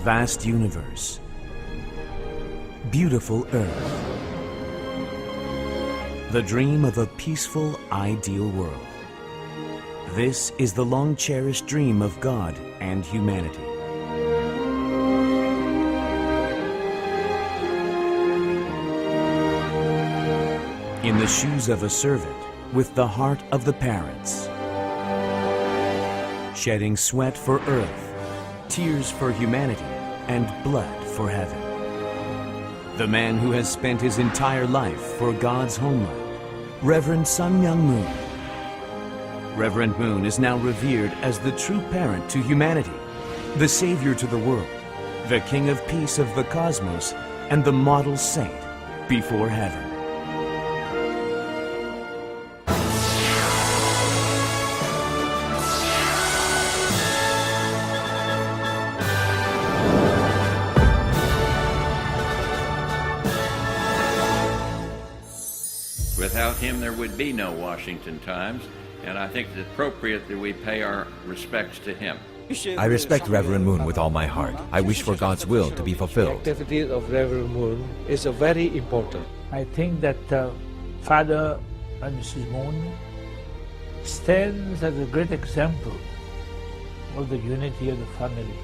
Vast universe. Beautiful earth. The dream of a peaceful, ideal world. This is the long-cherished dream of God and humanity. In the shoes of a servant, with the heart of the parents. Shedding sweat for earth, tears for humanity, and blood for heaven. The man who has spent his entire life for God's homeland, Reverend Sun Myung Moon. Reverend Moon is now revered as the true parent to humanity, the savior to the world, the king of peace of the cosmos, and the model saint before heaven. Without him, there would be no Washington Times, and I think it's appropriate that we pay our respects to him. I respect Reverend Moon with all my heart. I wish for God's will to be fulfilled. The activity of Reverend Moon is very important. I think that Father and Mrs. Moon stands as a great example of the unity of the family.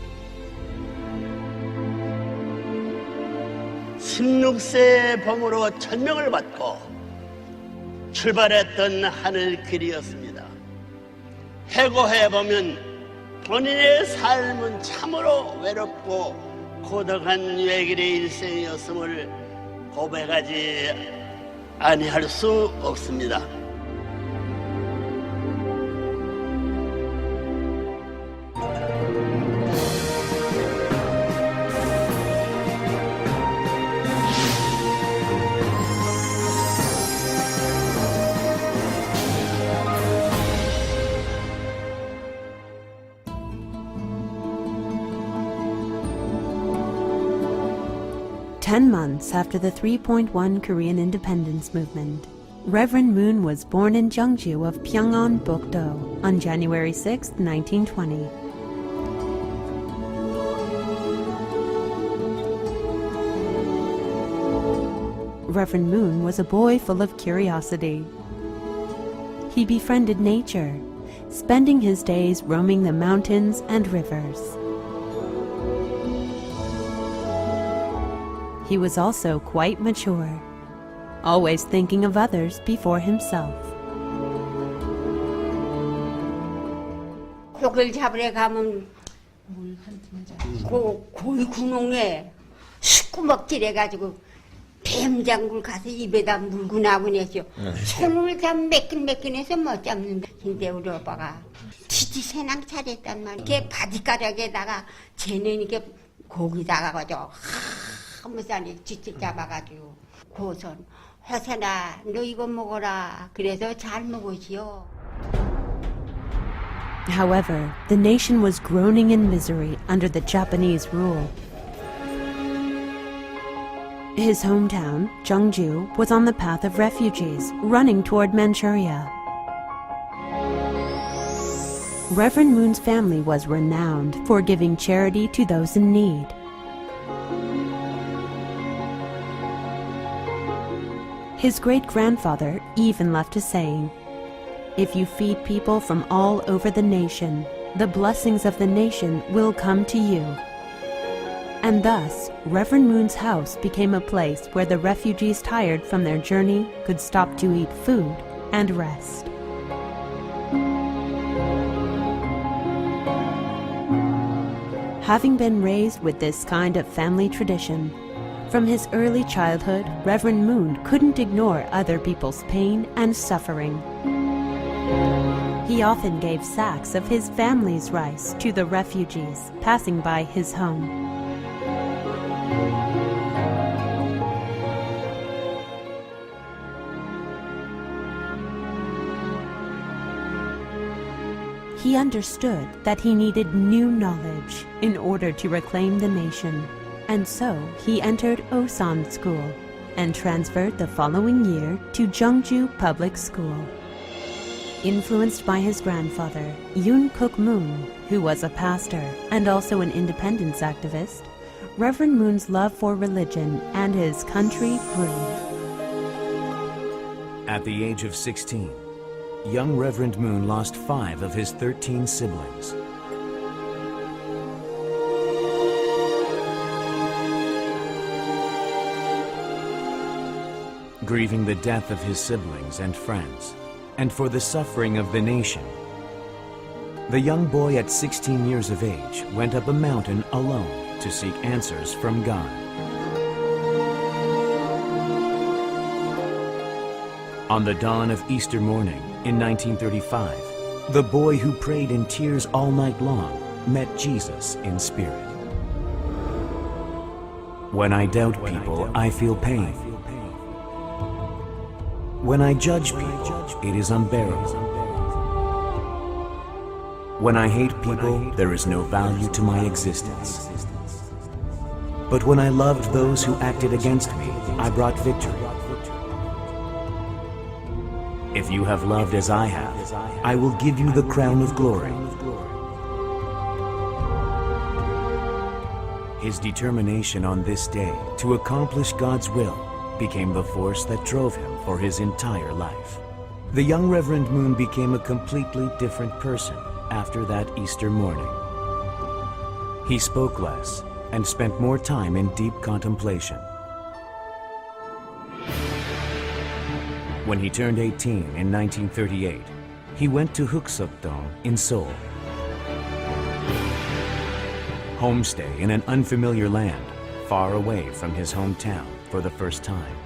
16세의 범으로 천명을 받고 출발했던 하늘 길이었습니다. 해고해보면 본인의 삶은 참으로 외롭고 고독한 외길의 일생이었음을 고백하지 아니할 수 없습니다. Ten months after the 3.1 Korean independence movement, Reverend Moon was born in Jeongju of Pyongan-bokdo on January 6, 1920. Reverend Moon was a boy full of curiosity. He befriended nature, spending his days roaming the mountains and rivers. He was also quite mature, always thinking of others before himself. 고기를 잡으러 가면 고이 구멍에 식구먹질 해가지고 뱀장굴 가서 입에다 물고 나오곤 했죠. 손을 잡 매끈매끈해서 못 잡는다. 근데 우리 오빠가 지지 새낭 차렸단 말이야. 이렇게 바지가락에다가 쟤는 이렇게 고기다가 가지고 한무산에 쥐찍 잡아가지고 고선 허선아 너 이거 먹어라. 그래서 잘 먹으시오. However, the nation was groaning in misery under the Japanese rule. His hometown, Jeongju, was on the path of refugees, running toward Manchuria. Reverend Moon's family was renowned for giving charity to those in need. His great-grandfather even left a saying, "If you feed people from all over the nation, the blessings of the nation will come to you." And thus, Reverend Moon's house became a place where the refugees tired from their journey could stop to eat food and rest. Having been raised with this kind of family tradition, from his early childhood, Reverend Moon couldn't ignore other people's pain and suffering. He often gave sacks of his family's rice to the refugees passing by his home. He understood that he needed new knowledge in order to reclaim the nation, and so he entered Osan School and transferred the following year to Jeongju Public School. Influenced by his grandfather, Yoon Kook Moon, who was a pastor and also an independence activist, Reverend Moon's love for religion and his country grew. At the age of 16, young Reverend Moon lost 5 of his 13 siblings. Grieving the death of his siblings and friends, and for the suffering of the nation, the young boy at 16 years of age went up a mountain alone to seek answers from God. On the dawn of Easter morning in 1935, the boy who prayed in tears all night long met Jesus in spirit. When I doubt people, I feel pain. When I judge people, it is unbearable. When I hate people, there is no value to my existence. But when I loved those who acted against me, I brought victory. If you have loved as I have, I will give you the crown of glory. His determination on this day to accomplish God's will became the force that drove him for his entire life. The young Reverend Moon became a completely different person after that Easter morning. He spoke less and spent more time in deep contemplation. When he turned 18 in 1938, he went to Ossotani in Seoul. Homestay in an unfamiliar land, far away from his hometown for the first time.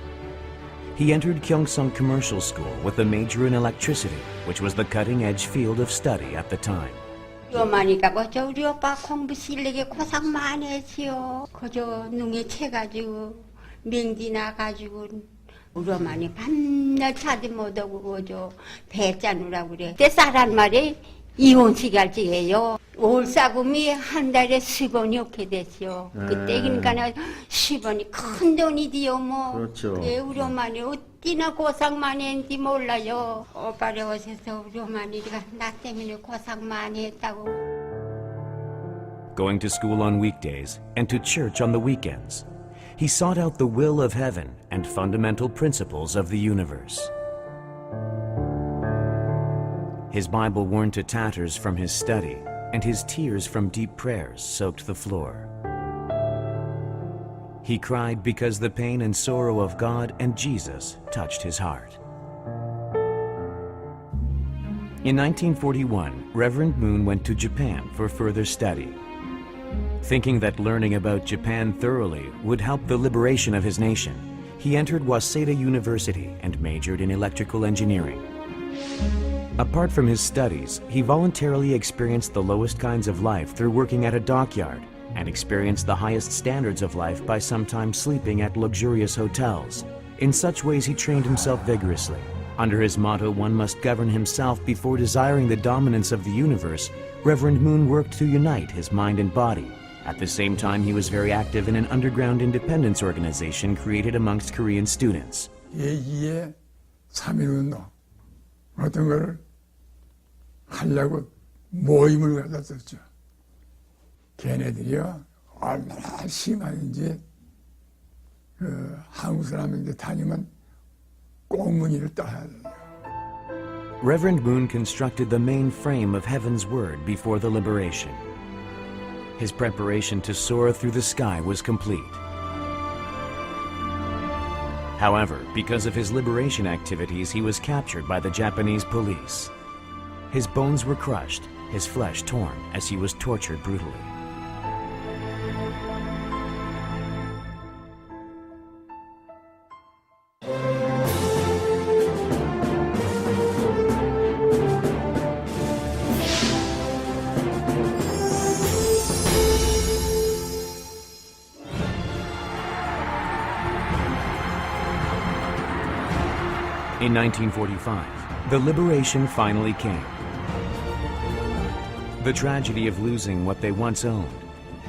He entered Gyeongsang Commercial School with a major in electricity, which was the cutting-edge field of study at the time. 요마니까 뭐저 우리 오빠 공부 실력에 고생 많이 했지요. 그저 눈에 채가지고 맹디 나가지고 우리 어머니 밤낮 자지 못하고 그저 배 짜누라고 그래. 그때 쌀한 마리 이혼시갈지예요. 올사금이 한 달에 10원이 없게 됐죠. 그때 그러니까 10원이 큰 돈이지요 뭐. 그렇죠. 우리 어머니 어찌나 고생 많이 했는지 몰라요. 오빠를 오셔서 우리 어머니가 나 때문에 고생 많이 했다고. Going to school on weekdays and to church on the weekends, he sought out the will of heaven and fundamental principles of the universe. His Bible worn to tatters from his study, and his tears from deep prayers soaked the floor. He cried because the pain and sorrow of God and Jesus touched his heart. In 1941, Reverend Moon went to Japan for further study. Thinking that learning about Japan thoroughly would help the liberation of his nation, he entered Waseda University and majored in electrical engineering. Apart from his studies, he voluntarily experienced the lowest kinds of life through working at a dockyard and experienced the highest standards of life by sometimes sleeping at luxurious hotels. In such ways, he trained himself vigorously. Under his motto, "One must govern himself before desiring the dominance of the universe," Reverend Moon worked to unite his mind and body. At the same time, he was very active in an underground independence organization created amongst Korean students. 제2의 3.1운동 어떤 걸 하려고 모임을 가졌었죠. 걔네들이요 얼마나 심한지 한국 사람인데 다니면 꽁무니를 떠야 돼요. Reverend Moon constructed the main frame of Heaven's Word before the liberation. His preparation to soar through the sky was complete. However, because of his liberation activities, he was captured by the Japanese police. His bones were crushed, his flesh torn as he was tortured brutally. In 1945, the liberation finally came. The tragedy of losing what they once owned,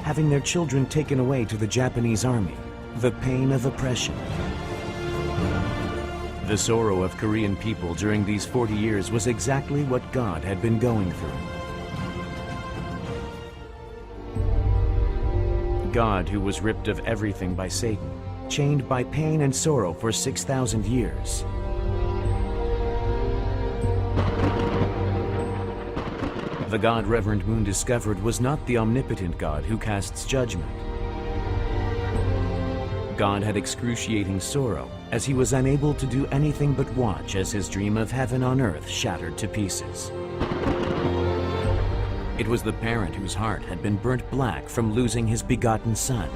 having their children taken away to the Japanese army, the pain of oppression. The sorrow of Korean people during these 40 years was exactly what God had been going through. God, who was ripped of everything by Satan, chained by pain and sorrow for 6,000 years. The God Reverend Moon discovered was not the omnipotent God who casts judgment. God had excruciating sorrow, as he was unable to do anything but watch as his dream of heaven on earth shattered to pieces. It was the parent whose heart had been burnt black from losing his begotten son.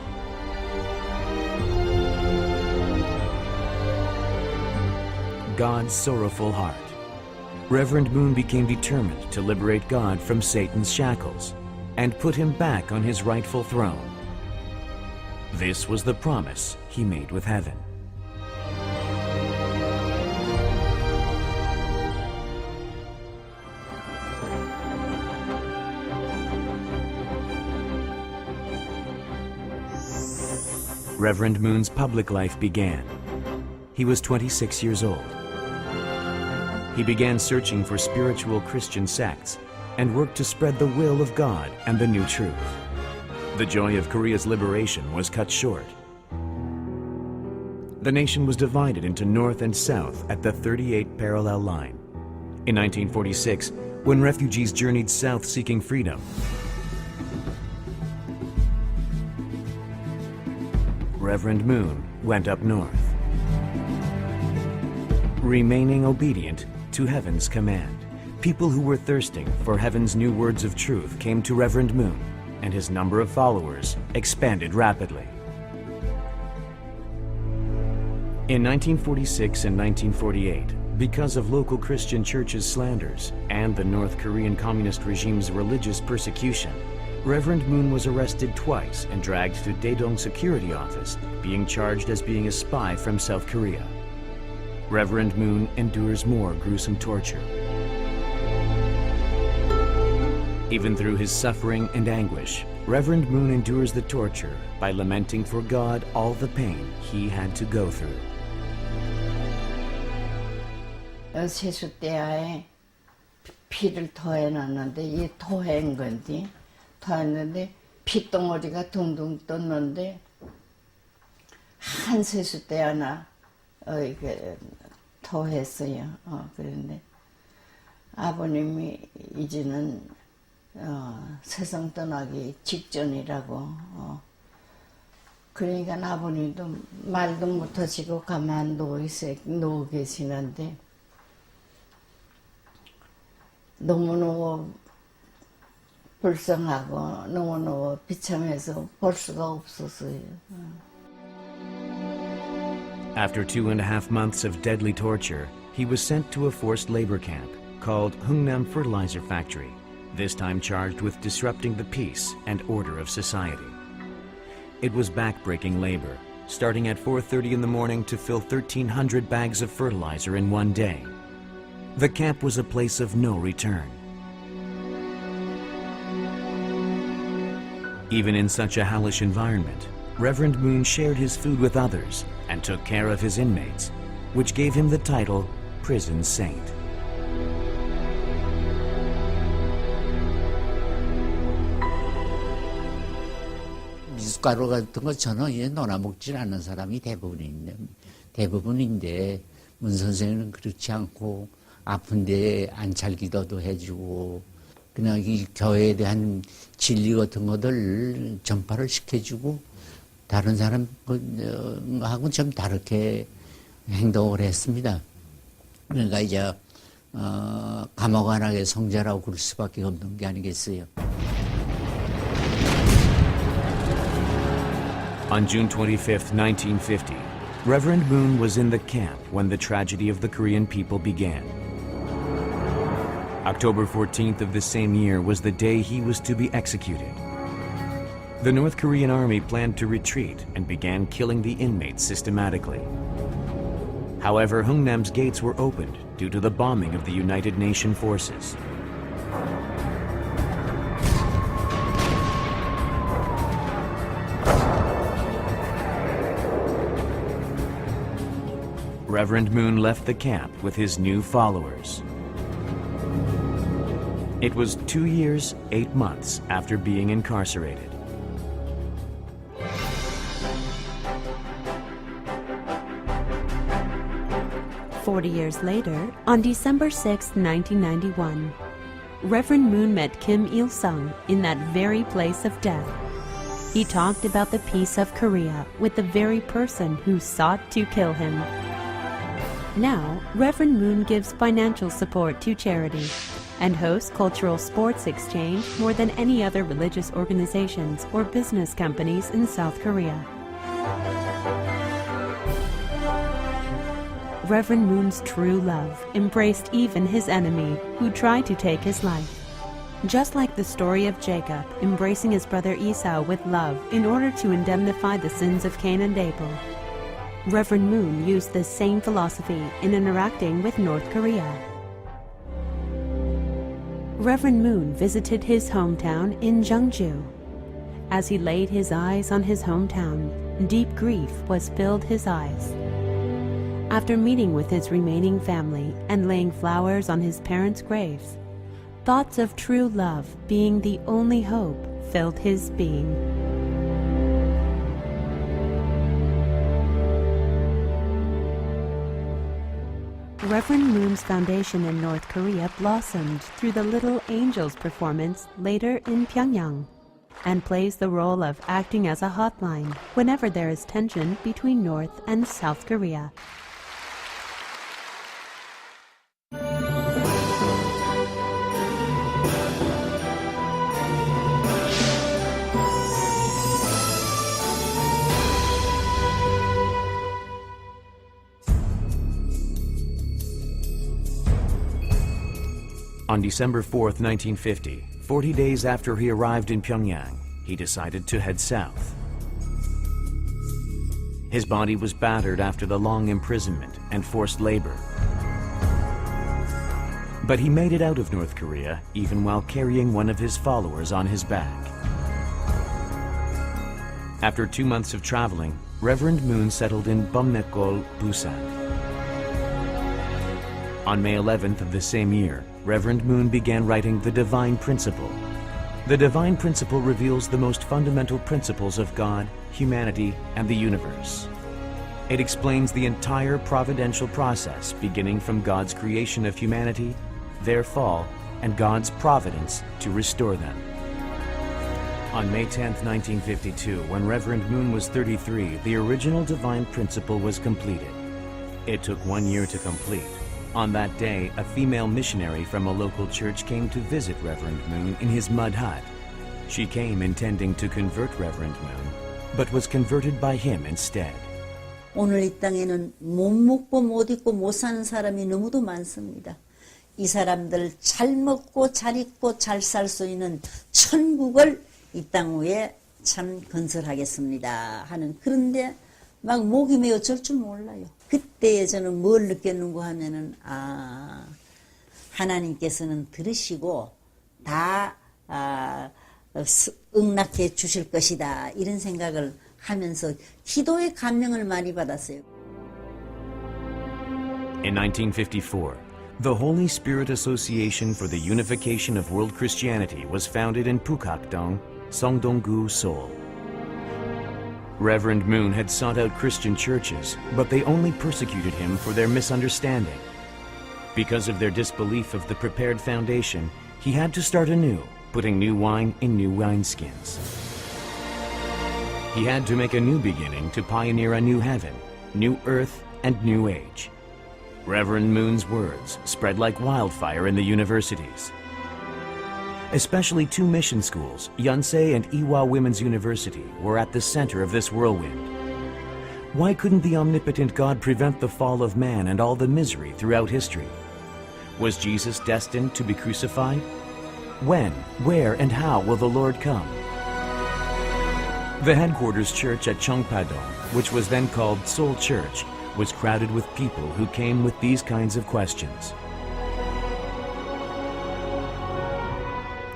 God's sorrowful heart. Reverend Moon became determined to liberate God from Satan's shackles and put him back on his rightful throne. This was the promise he made with heaven. Reverend Moon's public life began. He was 26 years old. He began searching for spiritual Christian sects and worked to spread the will of God and the new truth. The joy of Korea's liberation was cut short. The nation was divided into North and South at the 38 parallel line. In 1946, when refugees journeyed south seeking freedom, Reverend Moon went up north, remaining obedient to heaven's command. People who were thirsting for heaven's new words of truth came to Reverend Moon, and his number of followers expanded rapidly. In 1946 and 1948, because of local Christian churches' slanders and the North Korean Communist regime's religious persecution, Reverend Moon was arrested twice and dragged to Daedong Security Office, being charged as being a spy from South Korea. Reverend Moon endures more gruesome torture. Even through his suffering and anguish, Reverend Moon endures the torture by lamenting for God all the pain he had to go through. 세숫대야에 피를 토해놨는데 이 토해인 건지 토했는데 핏덩어리가 둥둥 떴는데 한 세숫대야나 토했어요. 그런데 아버님이 이제는 세상 떠나기 직전이라고 그러니까 아버님도 말도 못하시고 가만 누워 계시는데 너무너무 불쌍하고 너무너무 비참해서 볼 수가 없었어요. After 2.5 months of deadly torture, he was sent to a forced labor camp called Hungnam Fertilizer Factory, this time charged with disrupting the peace and order of society. It was back-breaking labor, starting at 4:30 in the morning to fill 1,300 bags of fertilizer in one day. The camp was a place of no return. Even in such a hellish environment, Reverend Moon shared his food with others and took care of his inmates, which gave him the title Prison Saint. 미숫가루 같은 거 저는 놀아먹질 않는 사람이 대부분인데 문 선생님은 그렇지 않고 아픈데 안찰기도도 해주고 그냥 이 교회에 대한 진리 같은 것들 전파를 시켜주고 다른 사람하고는 좀 다르게 행동을 했습니다. 그러니까 이제 감옥 안하게 성자라고 그럴 수밖에 없는 게 아니겠어요. On June 25, 1950, Reverend Moon was in the camp when the tragedy of the Korean people began. October 14th of the same year was the day he was to be executed. The North Korean army planned to retreat and began killing the inmates systematically. However, Hungnam's gates were opened due to the bombing of the United Nations forces. Reverend Moon left the camp with his new followers. It was 2 years, 8 months after being incarcerated. "40 years later, on December 6, 1991, Reverend Moon met Kim Il-sung in that very place of death. He talked about the peace of Korea with the very person who sought to kill him. Now, Reverend Moon gives financial support to charity and hosts cultural sports exchange more than any other religious organizations or business companies in South Korea. Reverend Moon's true love embraced even his enemy who tried to take his life. Just like the story of Jacob embracing his brother Esau with love in order to indemnify the sins of Cain and Abel, Reverend Moon used the same philosophy in interacting with North Korea. Reverend Moon visited his hometown in Jeongju. As he laid his eyes on his hometown, deep grief was filled his eyes. After meeting with his remaining family and laying flowers on his parents' graves, thoughts of true love being the only hope filled his being. Reverend Moon's foundation in North Korea blossomed through the Little Angels performance later in Pyongyang, and plays the role of acting as a hotline whenever there is tension between North and South Korea. On December 4th, 1950, 40 days after he arrived in Pyongyang, he decided to head south. His body was battered after the long imprisonment and forced labor. But he made it out of North Korea even while carrying one of his followers on his back. After 2 months of traveling, Reverend Moon settled in Bumnekgol, Busan. On May 11th of the same year, Reverend Moon began writing The Divine Principle. The Divine Principle reveals the most fundamental principles of God, humanity, and the universe. It explains the entire providential process beginning from God's creation of humanity, their fall, and God's providence to restore them. On May 10th, 1952, when Reverend Moon was 33, the original Divine Principle was completed. It took 1 year to complete. On that day, a female missionary from a local church came to visit Reverend Moon in his mud hut. She came intending to convert Reverend Moon, but was converted by him instead. 오늘 이 땅에는 못 먹고 못 입고 못 사는 사람이 너무도 많습니다. 이 사람들 잘 먹고 잘 입고 잘 살 수 있는 천국을 이 땅 위에 참 건설하겠습니다 하는, 그런데 막 목이 메어 절 줄 몰라요. 그때 저는 뭘 느꼈는고 하면은, 하나님께서는 들으시고 다 응낙해 주실 것이다, 이런 생각을 하면서 기도의 감명을 많이 받았어요. In 1954, the Holy Spirit Association for the Unification of World Christianity was founded in Pukakdong, Songdong-gu, Seoul. Reverend Moon had sought out Christian churches, but they only persecuted him for their misunderstanding. Because of their disbelief of the prepared foundation, he had to start anew, putting new wine in new wineskins. He had to make a new beginning to pioneer a new heaven, new earth, and new age. Reverend Moon's words spread like wildfire in the universities. Especially 2 mission schools, Yonsei and Iwa Women's University, were at the center of this whirlwind. Why couldn't the omnipotent God prevent the fall of man and all the misery throughout history? Was Jesus destined to be crucified? When, where, and how will the Lord come? The headquarters church at Cheongpadong, which was then called Seoul Church, was crowded with people who came with these kinds of questions.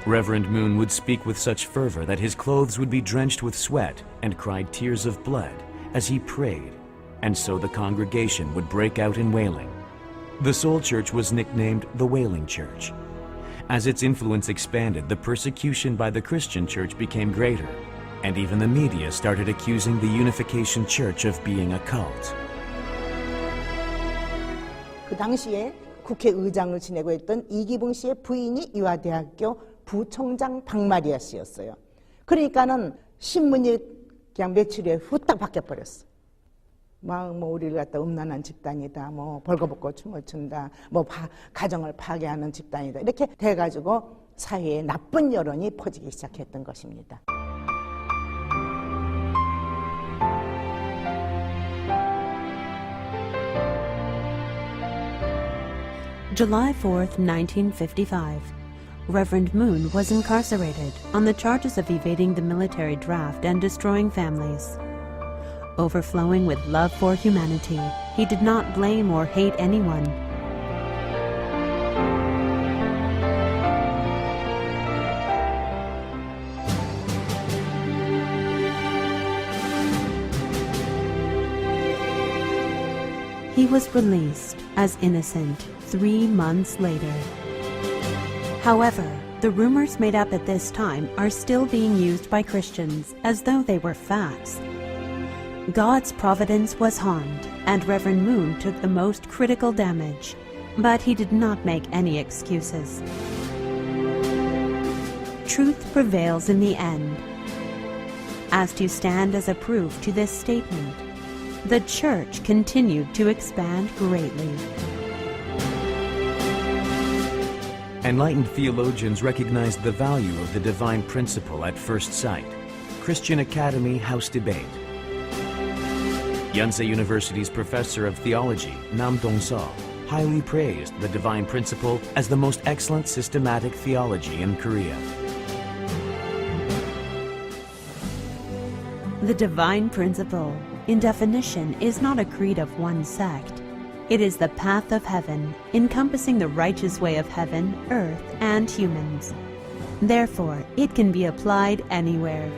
Reverend Moon would speak with such fervor that his clothes would be drenched with sweat and cried tears of blood as he prayed, and so the congregation would break out in wailing. The Seoul Church was nicknamed the Wailing Church. As its influence expanded, the persecution by the Christian church became greater, and even the media started accusing the Unification Church of being a cult. 그 당시에 국회의장을 지내고 있던 이기붕 씨의 부인이 유아대학교 부총장 박마리아 씨였어요. 그러니까는 신문이 그냥 며칠 후에 후딱 바뀌어버렸어. 뭐 우리를 갖다 음란한 집단이다, 뭐 벌거벗고 춤을 춘다, 뭐 가정을 파괴하는 집단이다, 이렇게 돼가지고 사회에 나쁜 여론이 퍼지기 시작했던 것입니다. July 4th, 1955. Reverend Moon was incarcerated on the charges of evading the military draft and destroying families. Overflowing with love for humanity, he did not blame or hate anyone. He was released as innocent 3 months later. However, the rumors made up at this time are still being used by Christians as though they were facts. God's providence was harmed, and Reverend Moon took the most critical damage, but he did not make any excuses. Truth prevails in the end. As to stand as a proof to this statement, the Church continued to expand greatly. Enlightened theologians recognized the value of the divine principle at first sight. Christian Academy House Debate. Yonsei University's professor of theology, Nam Dong-so, highly praised the divine principle as the most excellent systematic theology in Korea. The divine principle, in definition, is not a creed of one sect. It is the path of heaven, encompassing the righteous way of heaven, earth, and humans. Therefore, it can be applied anywhere.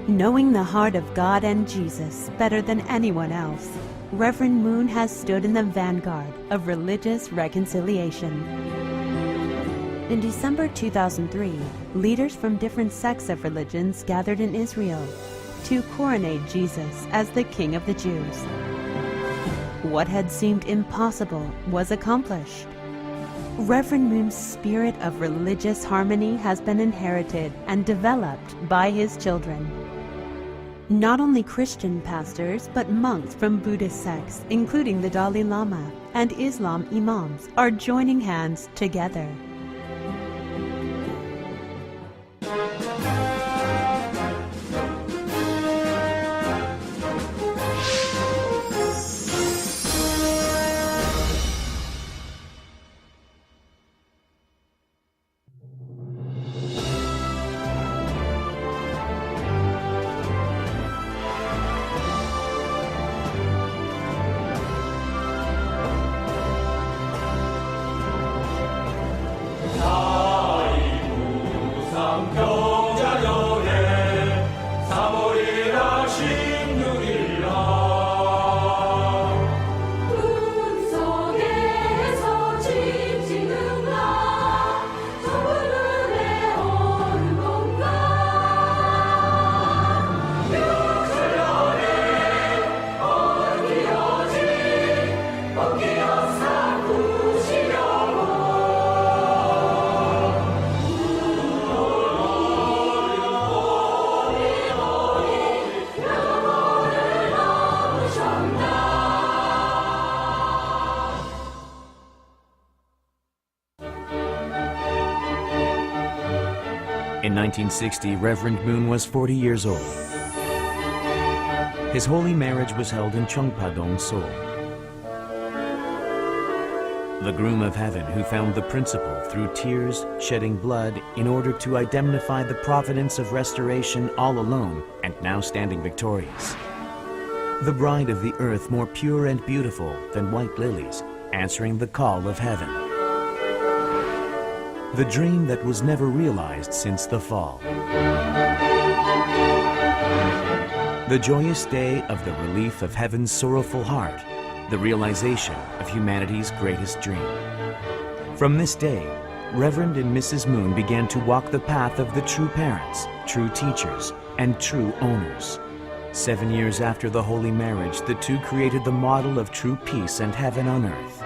Knowing the heart of God and Jesus better than anyone else, Reverend Moon has stood in the vanguard of religious reconciliation. In December 2003, leaders from different sects of religions gathered in Israel to coronate Jesus as the King of the Jews. What had seemed impossible was accomplished. Reverend Moon's spirit of religious harmony has been inherited and developed by his children. Not only Christian pastors, but monks from Buddhist sects, including the Dalai Lama, and Islam imams, are joining hands together. In 1960, Reverend Moon was 40 years old. His holy marriage was held in Cheongpa-dong, Seoul. The groom of heaven who found the principle through tears, shedding blood, in order to indemnify the providence of restoration all alone, and now standing victorious. The bride of the earth more pure and beautiful than white lilies, answering the call of heaven. The dream that was never realized since the fall. the joyous day of the relief of heaven's sorrowful heart, the realization of humanity's greatest dream. From this day, Reverend and Mrs. Moon began to walk the path of the true parents, true teachers, and true owners. 7 years after the holy marriage, the two created the model of true peace and heaven on earth.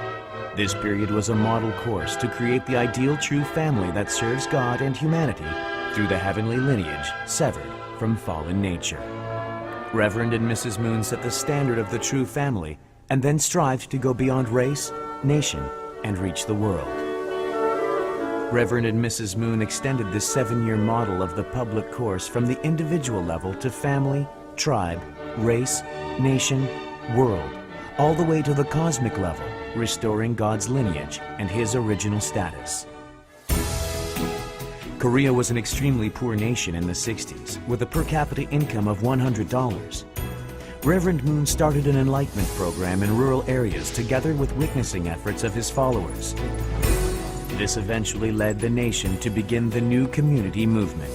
This period was a model course to create the ideal true family that serves God and humanity through the heavenly lineage severed from fallen nature. Reverend and Mrs. Moon set the standard of the true family and then strived to go beyond race, nation, and reach the world. Reverend and Mrs. Moon extended this 7-year model of the public course from the individual level to family, tribe, race, nation, world, all the way to the cosmic level, restoring God's lineage and His original status. Korea was an extremely poor nation in the 60s, with a per capita income of $100. Reverend Moon started an enlightenment program in rural areas together with witnessing efforts of his followers. This eventually led the nation to begin the new community movement.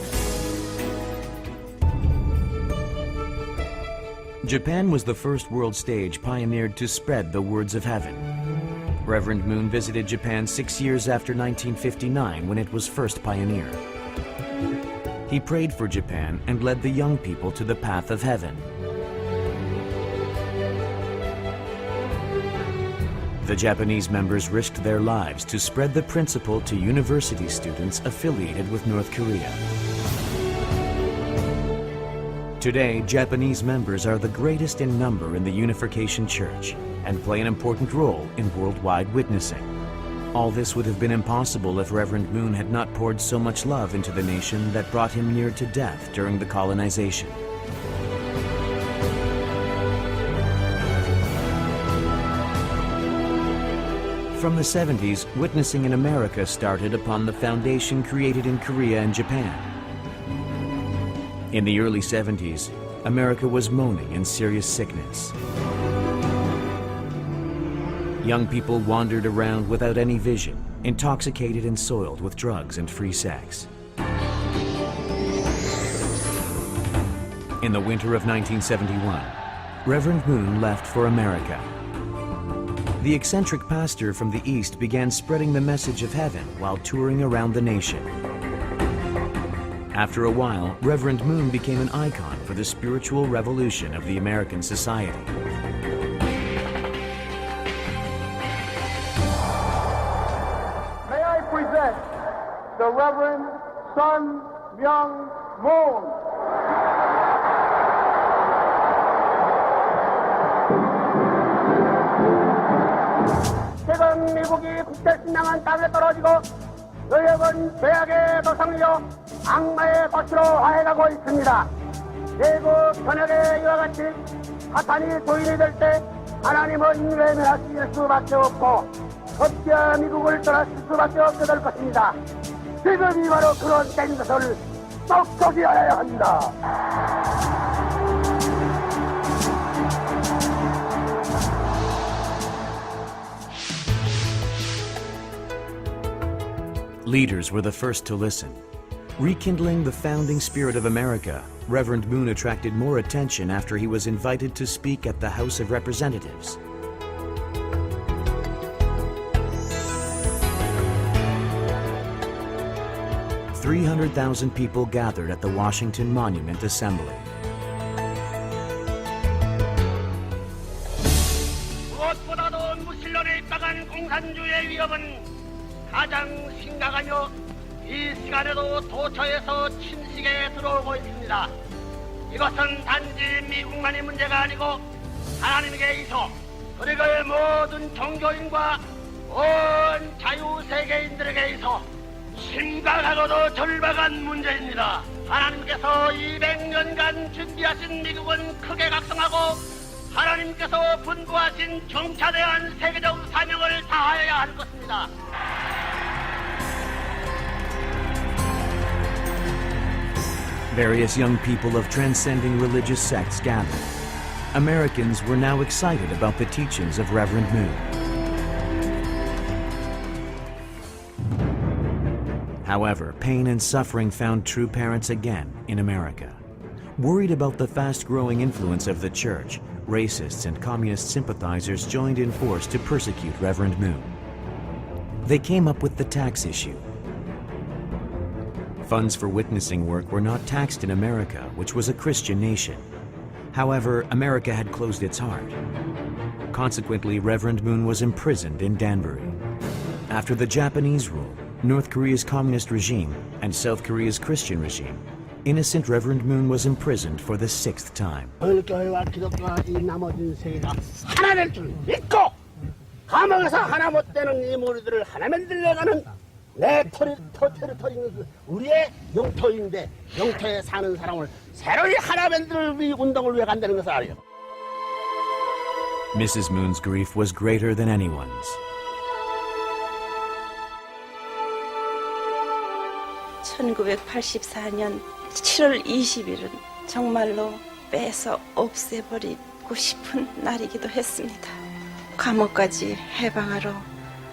Japan was the first world stage pioneered to spread the words of heaven. Reverend Moon visited Japan 6 years after 1959 when it was first pioneered. He prayed for Japan and led the young people to the path of heaven. The Japanese members risked their lives to spread the principle to university students affiliated with North Korea. Today, Japanese members are the greatest in number in the Unification Church and play an important role in worldwide witnessing. All this would have been impossible if Reverend Moon had not poured so much love into the nation that brought him near to death during the colonization. From the 70s, witnessing in America started upon the foundation created in Korea and Japan. In the early 70s, America was moaning in serious sickness. Young people wandered around without any vision, intoxicated and soiled with drugs and free sex. In the winter of 1971, Reverend Moon left for America. The eccentric pastor from the East began spreading the message of heaven while touring around the nation. After a while, Reverend Moon became an icon for the spiritual revolution of the American society. May I present the Reverend Sun Myung Moon. 지금 미국이 국제신앙한 땅에 떨어지고 의역은 죄악의 도상이요 악마의 도시로 화해가고 있습니다. 대구 현역의 이와 같이 사탄이 도인이 될 때 하나님은 외면하실 수밖에 없고 급기야 미국을 떠나실 수밖에 없게 될 것입니다. 지금이 바로 그런 때인 것을 똑똑히 알아야 합니다. Leaders were the first to listen. Rekindling the founding spirit of America, Reverend Moon attracted more attention after he was invited to speak at the House of Representatives. "300,000 people gathered at the Washington Monument Assembly. 무엇보다도 무신론에 입각한 공산주의의 위협은 가장 심각하며 이 시간에도 도처에서 침식에 들어오고 있습니다. 이것은 단지 미국만의 문제가 아니고 하나님께 있어 그리고 모든 종교인과 온 자유세계인들에게 있어 심각하고도 절박한 문제입니다. 하나님께서 200년간 준비하신 미국은 크게 각성하고 하나님께서 분부하신 중차대한 세계적 사명을 다하여야 할 것입니다. Various young people of transcending religious sects gathered. Americans were now excited about the teachings of Reverend Moon. However, pain and suffering found true parents again in America. Worried about the fast-growing influence of the church, racists and communist sympathizers joined in force to persecute Reverend Moon. They came up with the tax issue. Funds for witnessing work were not taxed in America, which was a Christian nation. However, America had closed its heart. Consequently, Reverend Moon was imprisoned in Danbury. After the Japanese rule, North Korea's communist regime, and South Korea's Christian regime, innocent Reverend Moon was imprisoned for the 6th time. 교회와 기독교와 이 나머진 세계가 하나 될 줄 믿고 감옥에서 하나 못 되는 이 무리들을 하나 만들려가는 내 테리토리는 우리의 영토인데 영토에 사는 사람을 새로이 하나 만들 이 운동을 위해 간다는 것을 알아요. Mrs. Moon's grief was greater than anyone's. 1984년 7월 20일은 정말로 빼서 없애버리고 싶은 날이기도 했습니다. 감옥까지 해방하러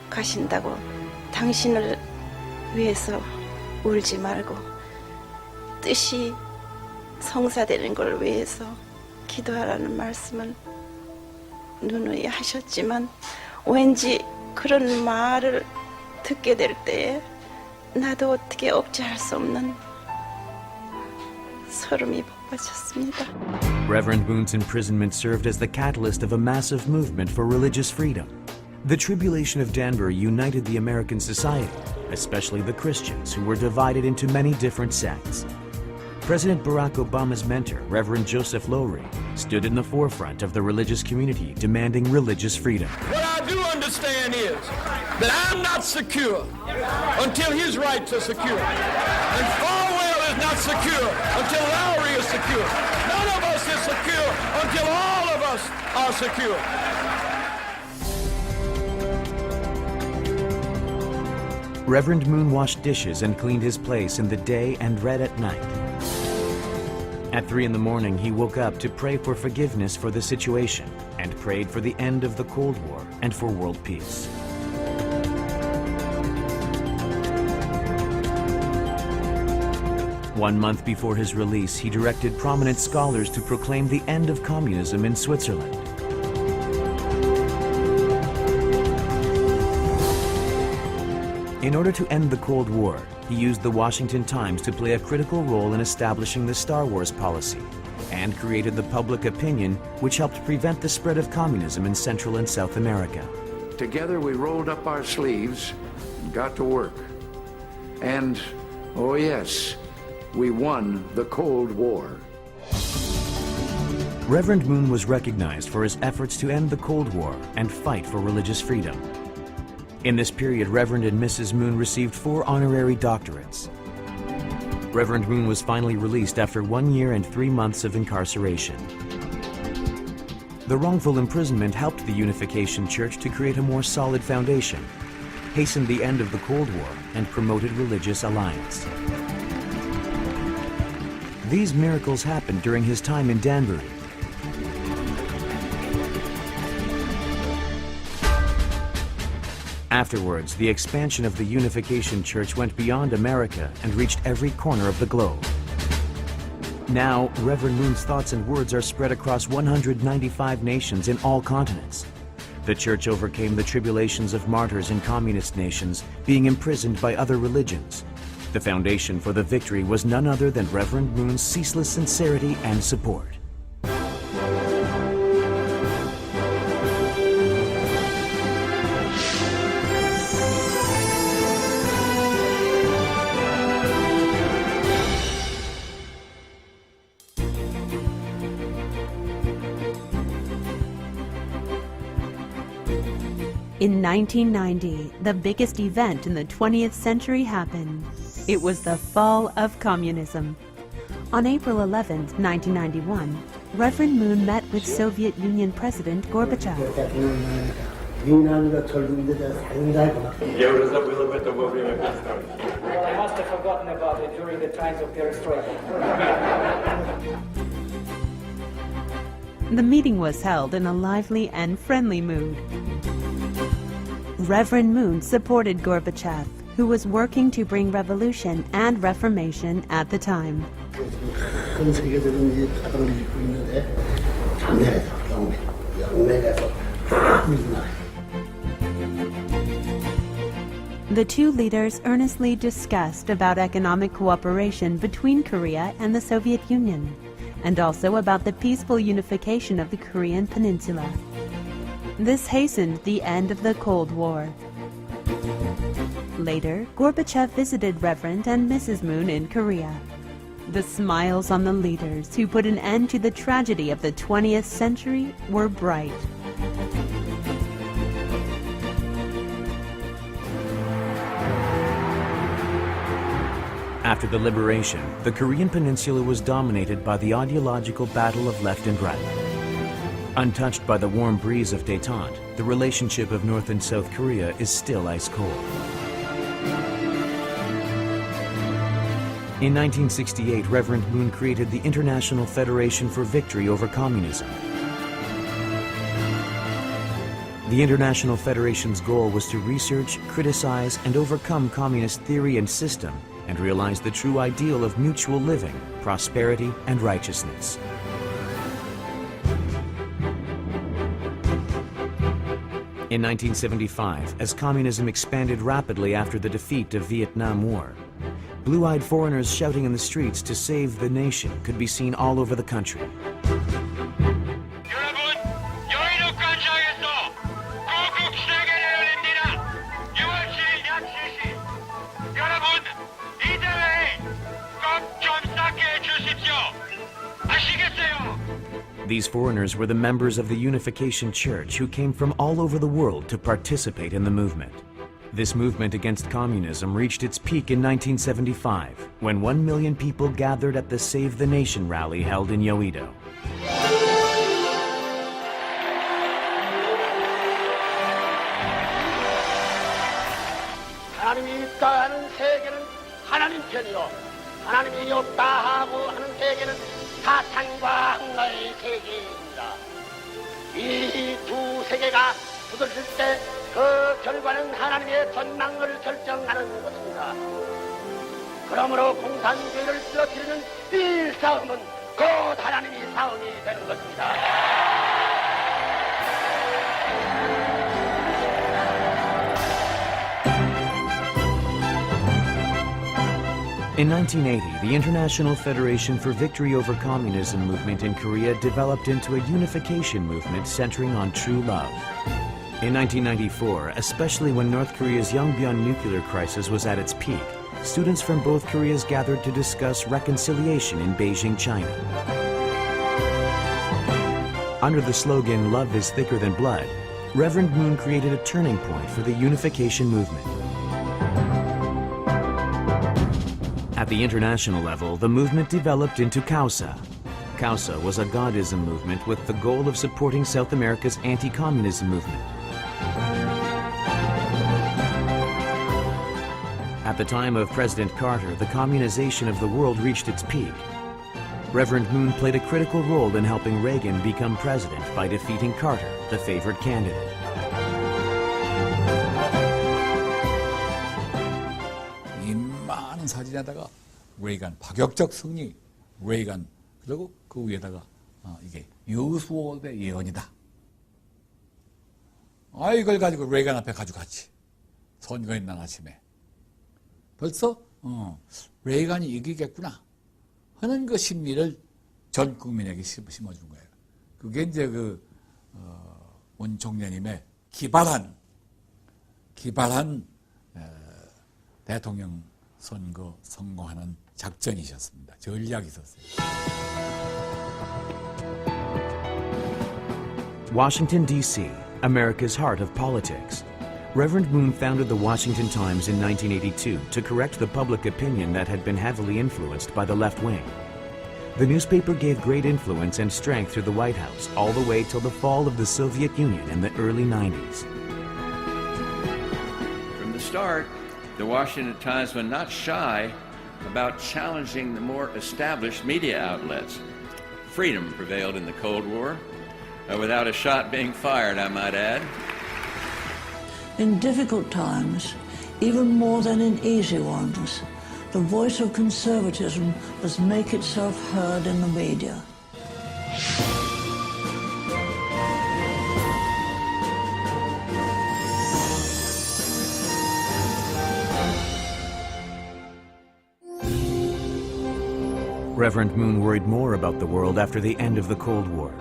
가신다고 당신을 위해서 울지 말고 뜻이 성사되는 걸 위해서 기도하라는 말씀을 누누이 하셨지만 왠지 그런 말을 듣게 될 때에 나도 어떻게 억제할 수 없는 소름이 돋았습니다. Reverend Moon's imprisonment served as the catalyst of a massive movement for religious freedom. The tribulation of Danbury united the American society, especially the Christians, who were divided into many different sects. President Barack Obama's mentor, Reverend Joseph Lowry, stood in the forefront of the religious community demanding religious freedom. What I do understand is that I'm not secure until his rights are secure. And Farwell is not secure until Lowry is secure. None of us is secure until all of us are secure. Reverend Moon washed dishes and cleaned his place in the day and read at night. At 3 in the morning, he woke up to pray for forgiveness for the situation and prayed for the end of the Cold War and for world peace. One month before his release, he directed prominent scholars to proclaim the end of communism in Switzerland. In order to end the Cold War, he used the Washington Times to play a critical role in establishing the Star Wars policy and created the public opinion which helped prevent the spread of communism in Central and South America. Together we rolled up our sleeves and got to work. And, oh yes, we won the Cold War. Reverend Moon was recognized for his efforts to end the Cold War and fight for religious freedom. In this period, Reverend and Mrs. Moon received 4 honorary doctorates. Reverend Moon was finally released after 1 year and 3 months of incarceration. The wrongful imprisonment helped the Unification Church to create a more solid foundation, hastened the end of the Cold War, and promoted religious alliance. These miracles happened during his time in Danbury. Afterwards, the expansion of the Unification Church went beyond America and reached every corner of the globe. Now, Reverend Moon's thoughts and words are spread across 195 nations in all continents. The Church overcame the tribulations of martyrs in communist nations, being imprisoned by other religions. The foundation for the victory was none other than Reverend Moon's ceaseless sincerity and support. In 1990, the biggest event in the 20th century happened. It was the fall of communism. On April 11, 1991, Reverend Moon met with Soviet Union President Gorbachev. I must have forgotten about it during the times of perestroika. The meeting was held in a lively and friendly mood. Reverend Moon supported Gorbachev, who was working to bring revolution and reformation at the time. 큰 세계들은 이제 가닥을 잇고 있는데 자멸해서 영맥에서 다 밀어나요. The two leaders earnestly discussed about economic cooperation between Korea and the Soviet Union, and also about the peaceful unification of the Korean peninsula. This hastened the end of the Cold War. Later, Gorbachev visited Reverend and Mrs. Moon in Korea. The smiles on the leaders who put an end to the tragedy of the 20th century were bright. After the liberation, the Korean peninsula was dominated by the ideological battle of left and right. Untouched by the warm breeze of détente, the relationship of North and South Korea is still ice cold. In 1968, Reverend Moon created the International Federation for Victory over Communism. The International Federation's goal was to research, criticize, and overcome communist theory and system, and realize the true ideal of mutual living, prosperity, and righteousness. In 1975, as communism expanded rapidly after the defeat of Vietnam War, blue-eyed foreigners shouting in the streets to save the nation could be seen all over the country. These foreigners were the members of the Unification Church who came from all over the world to participate in the movement. This movement against communism reached its peak in 1975, when 1 million people gathered at the Save the Nation rally held in Yeouido. 하나님이 있다 하는 세계는 하나님 편이요, 하나님이 없다 하고 하는 세계는 사탄과 악마의 세계입니다. 이 두 세계가 부딪힐 때 그 결과는 하나님의 전망을 결정하는 것입니다. 그러므로 공산주의를 쓰러뜨리는 이 싸움은 곧 하나님의 싸움이 되는 것입니다. In 1980, the International Federation for Victory over Communism movement in Korea developed into a unification movement centering on true love. In 1994, especially when North Korea's Yongbyon nuclear crisis was at its peak, students from both Koreas gathered to discuss reconciliation in Beijing, China. Under the slogan, "Love is thicker than blood," Reverend Moon created a turning point for the unification movement. At the international level, the movement developed into Causa. Causa was a Godism movement with the goal of supporting South America's anti-communism movement. At the time of President Carter, the communization of the world reached its peak. Reverend Moon played a critical role in helping Reagan become president by defeating Carter, the favored candidate. 이 많은 사진에다가 레이간 파격적 승리, 레이간 그리고 그 위에다가 이게 여수원의 예언이다. 이걸 가지고 레이간 앞에 가져갔지. 선거의 날 아침에. 벌써 레이간이 이기겠구나 하는 그 심리를 전 국민에게 심어준 거예요. 그게 이제 문 총리님의 기발한 대통령 선거 성공하는 작전이셨습니다. 전략이 있었어요. Washington, D.C., America's heart of politics. Reverend Moon founded the Washington Times in 1982 to correct the public opinion that had been heavily influenced by the left wing. The newspaper gave great influence and strength to the White House all the way till the fall of the Soviet Union in the early 90s. From the start, the Washington Times was not shy about challenging the more established media outlets. Freedom prevailed in the Cold War, without a shot being fired, I might add. In difficult times, even more than in easy ones, the voice of conservatism must make itself heard in the media. Reverend Moon worried more about the world after the end of the Cold War.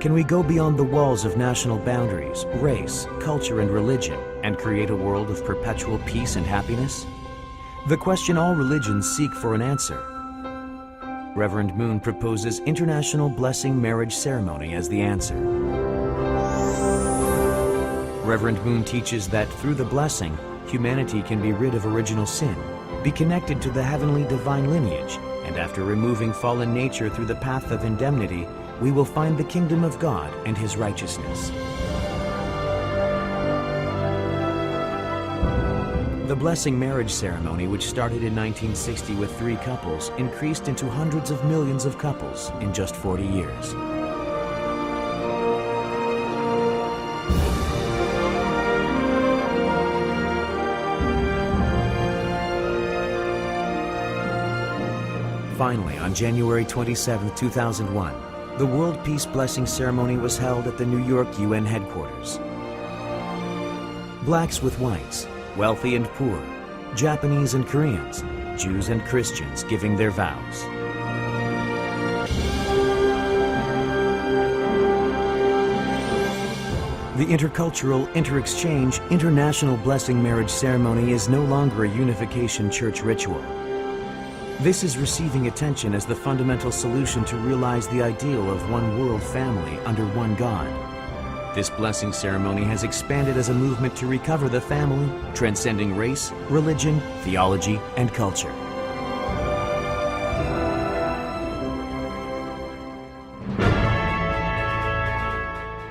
Can we go beyond the walls of national boundaries, race, culture, and religion, and create a world of perpetual peace and happiness? The question all religions seek for an answer. Reverend Moon proposes International Blessing Marriage Ceremony as the answer. Reverend Moon teaches that through the blessing, humanity can be rid of original sin, be connected to the heavenly divine lineage, and after removing fallen nature through the path of indemnity, we will find the kingdom of God and His righteousness. The blessing marriage ceremony, which started in 1960 with 3 couples, increased into hundreds of millions of couples in just 40 years. Finally, on January 27, 2001, the World Peace Blessing Ceremony was held at the New York UN headquarters. Blacks with whites, wealthy and poor, Japanese and Koreans, Jews and Christians giving their vows. The intercultural, inter-exchange, international blessing marriage ceremony is no longer a unification church ritual. This is receiving attention as the fundamental solution to realize the ideal of one world family under one God. This blessing ceremony has expanded as a movement to recover the family, transcending race, religion, theology, and culture.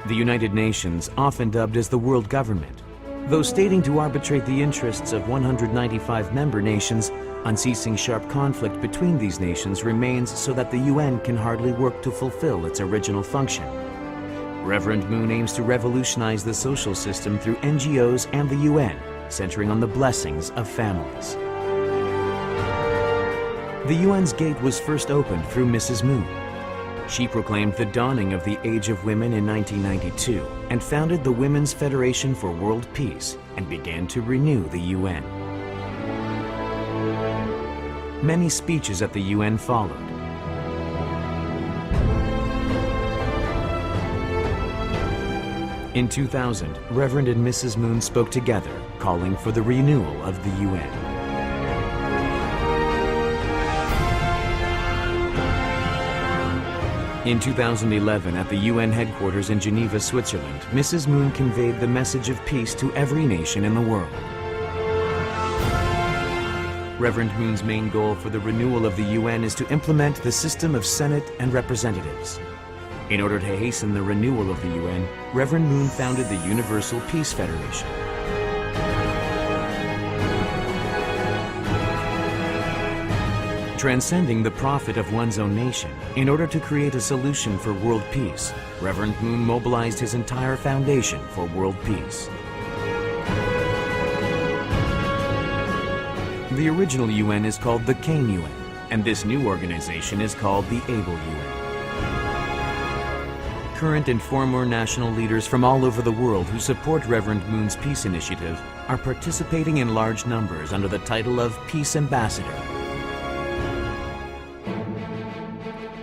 The United Nations, often dubbed as the world government, though stating to arbitrate the interests of 195 member nations, unceasing sharp conflict between these nations remains so that the UN can hardly work to fulfill its original function. Reverend Moon aims to revolutionize the social system through NGOs and the UN, centering on the blessings of families. The UN's gate was first opened through Mrs. Moon. She proclaimed the dawning of the Age of Women in 1992 and founded the Women's Federation for World Peace and began to renew the UN. Many speeches at the UN followed. In 2000, Reverend and Mrs. Moon spoke together, calling for the renewal of the UN. In 2011, at the UN headquarters in Geneva, Switzerland, Mrs. Moon conveyed the message of peace to every nation in the world. Reverend Moon's main goal for the renewal of the UN is to implement the system of Senate and representatives. In order to hasten the renewal of the UN, Reverend Moon founded the Universal Peace Federation. Transcending the profit of one's own nation, in order to create a solution for world peace, Reverend Moon mobilized his entire foundation for world peace. The original UN is called the Cain UN, and this new organization is called the Able UN. Current and former national leaders from all over the world who support Reverend Moon's peace initiative are participating in large numbers under the title of Peace Ambassador.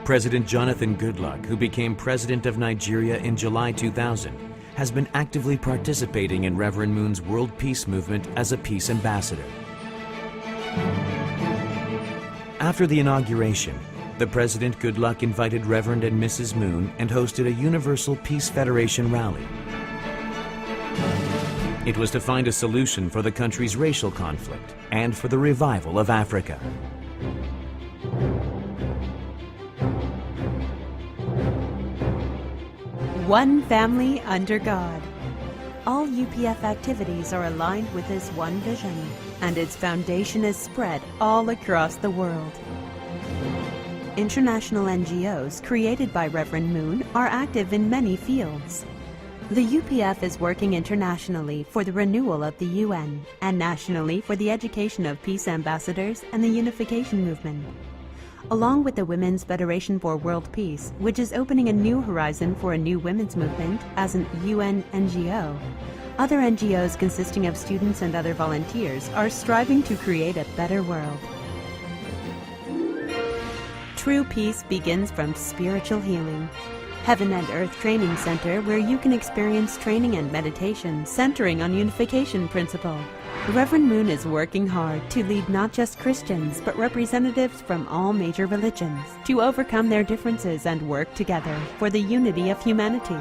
President Jonathan Goodluck, who became President of Nigeria in July 2000, has been actively participating in Reverend Moon's World Peace Movement as a peace ambassador. After the inauguration, the President Goodluck invited Reverend and Mrs. Moon and hosted a Universal Peace Federation rally. It was to find a solution for the country's racial conflict and for the revival of Africa. One family under God. All UPF activities are aligned with this one vision, and its foundation is spread all across the world. International NGOs created by Reverend Moon are active in many fields. The UPF is working internationally for the renewal of the UN and nationally for the education of peace ambassadors and the unification movement. Along with the Women's Federation for World Peace, which is opening a new horizon for a new women's movement as an UN NGO, other NGOs consisting of students and other volunteers are striving to create a better world. True peace begins from spiritual healing. Heaven and Earth Training Center, where you can experience training and meditation centering on unification principle. Reverend Moon is working hard to lead not just Christians, but representatives from all major religions to overcome their differences and work together for the unity of humanity.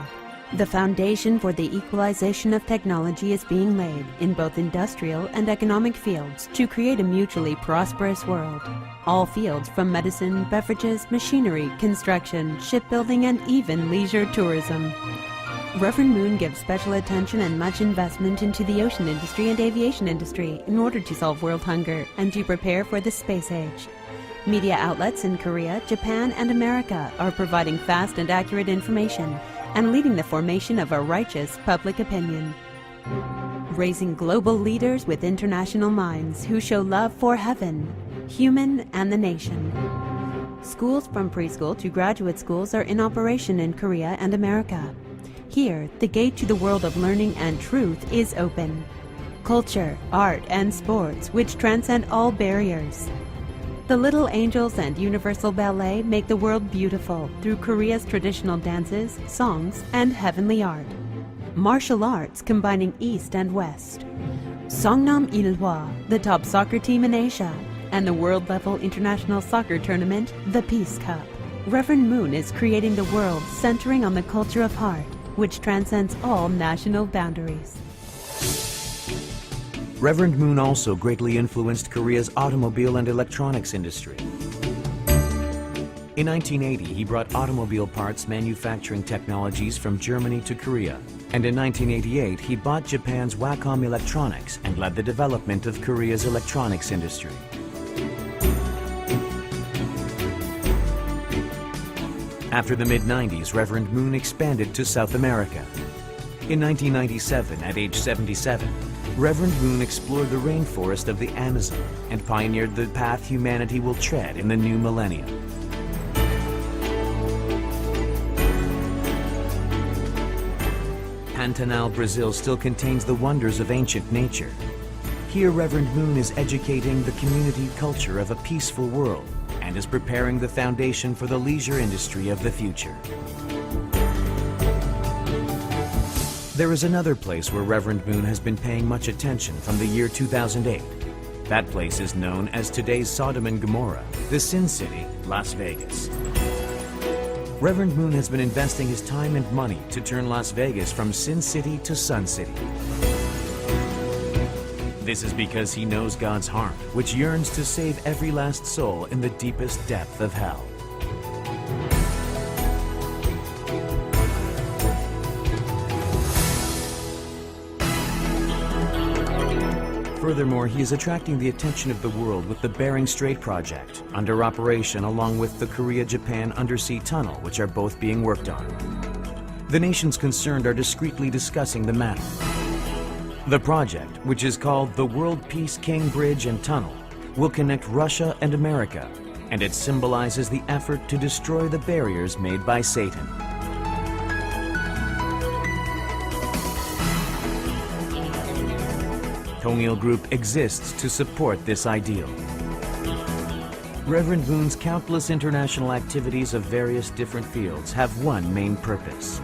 The foundation for the equalization of technology is being laid in both industrial and economic fields to create a mutually prosperous world. All fields from medicine, beverages, machinery, construction, shipbuilding, and even leisure tourism. Reverend Moon gives special attention and much investment into the ocean industry and aviation industry in order to solve world hunger and to prepare for the space age. Media outlets in Korea, Japan, and America are providing fast and accurate information and leading the formation of a righteous public opinion. Raising global leaders with international minds who show love for heaven, human, and the nation. Schools from preschool to graduate schools are in operation in Korea and America. Here, the gate to the world of learning and truth is open. Culture, art, and sports which transcend all barriers. The Little Angels and Universal Ballet make the world beautiful through Korea's traditional dances, songs, and heavenly art. Martial arts combining East and West. Songnam Ilhwa, the top soccer team in Asia, and the world-level international soccer tournament, the Peace Cup. Reverend Moon is creating the world centering on the culture of heart, which transcends all national boundaries. Reverend Moon also greatly influenced Korea's automobile and electronics industry. In 1980, he brought automobile parts manufacturing technologies from Germany to Korea. And in 1988, he bought Japan's Wacom Electronics and led the development of Korea's electronics industry. After the mid-90s, Reverend Moon expanded to South America. In 1997, at age 77, Reverend Moon explored the rainforest of the Amazon and pioneered the path humanity will tread in the new millennium. Pantanal, Brazil still contains the wonders of ancient nature. Here, Reverend Moon is educating the community culture of a peaceful world and is preparing the foundation for the leisure industry of the future. There is another place where Reverend Moon has been paying much attention from the year 2008. That place is known as today's Sodom and Gomorrah, the Sin City, Las Vegas. Reverend Moon has been investing his time and money to turn Las Vegas from Sin City to Sun City. This is because he knows God's heart, which yearns to save every last soul in the deepest depth of hell. Furthermore, he is attracting the attention of the world with the Bering Strait project, under operation along with the Korea-Japan undersea tunnel, which are both being worked on. The nations concerned are discreetly discussing the matter. The project, which is called the World Peace King Bridge and Tunnel, will connect Russia and America, and it symbolizes the effort to destroy the barriers made by Satan. Tongil Group exists to support this ideal. Reverend Moon's countless international activities of various different fields have one main purpose.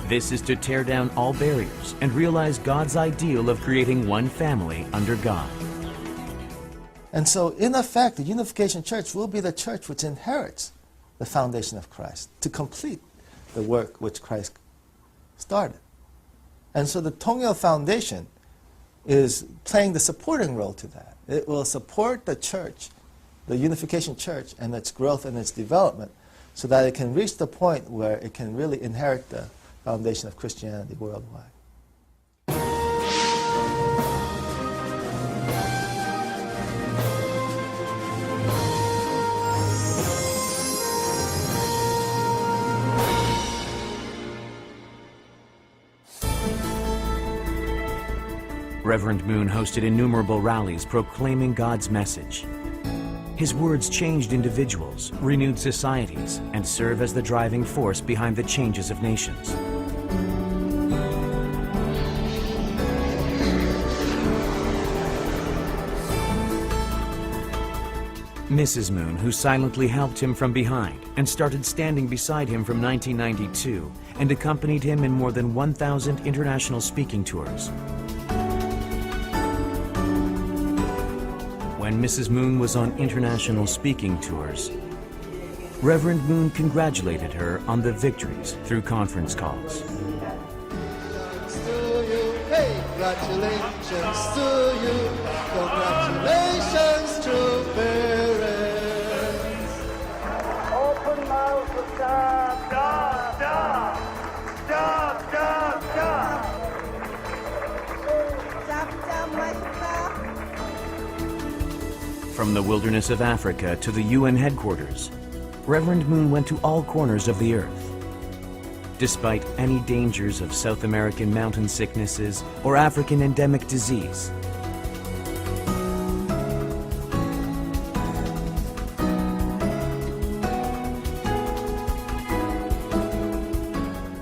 This is to tear down all barriers and realize God's ideal of creating one family under God. And so, in effect, the Unification Church will be the church which inherits the foundation of Christ to complete the work which Christ started. And so the Tongil Foundation is playing the supporting role to that. It will support the church, the Unification Church, and its growth and its development so that it can reach the point where it can really inherit the foundation of Christianity worldwide. Reverend Moon hosted innumerable rallies proclaiming God's message. His words changed individuals, renewed societies, and serve as the driving force behind the changes of nations. Mrs. Moon, who silently helped him from behind and started standing beside him from 1992 and accompanied him in more than 1,000 international speaking tours. When Mrs. Moon was on international speaking tours, Reverend Moon congratulated her on the victories through conference calls. Congratulations to you, congratulations to parents. Open mouth, job, job, job, job, job, job. From the wilderness of Africa to the UN headquarters, Reverend Moon went to all corners of the earth. Despite any dangers of South American mountain sicknesses or African endemic disease,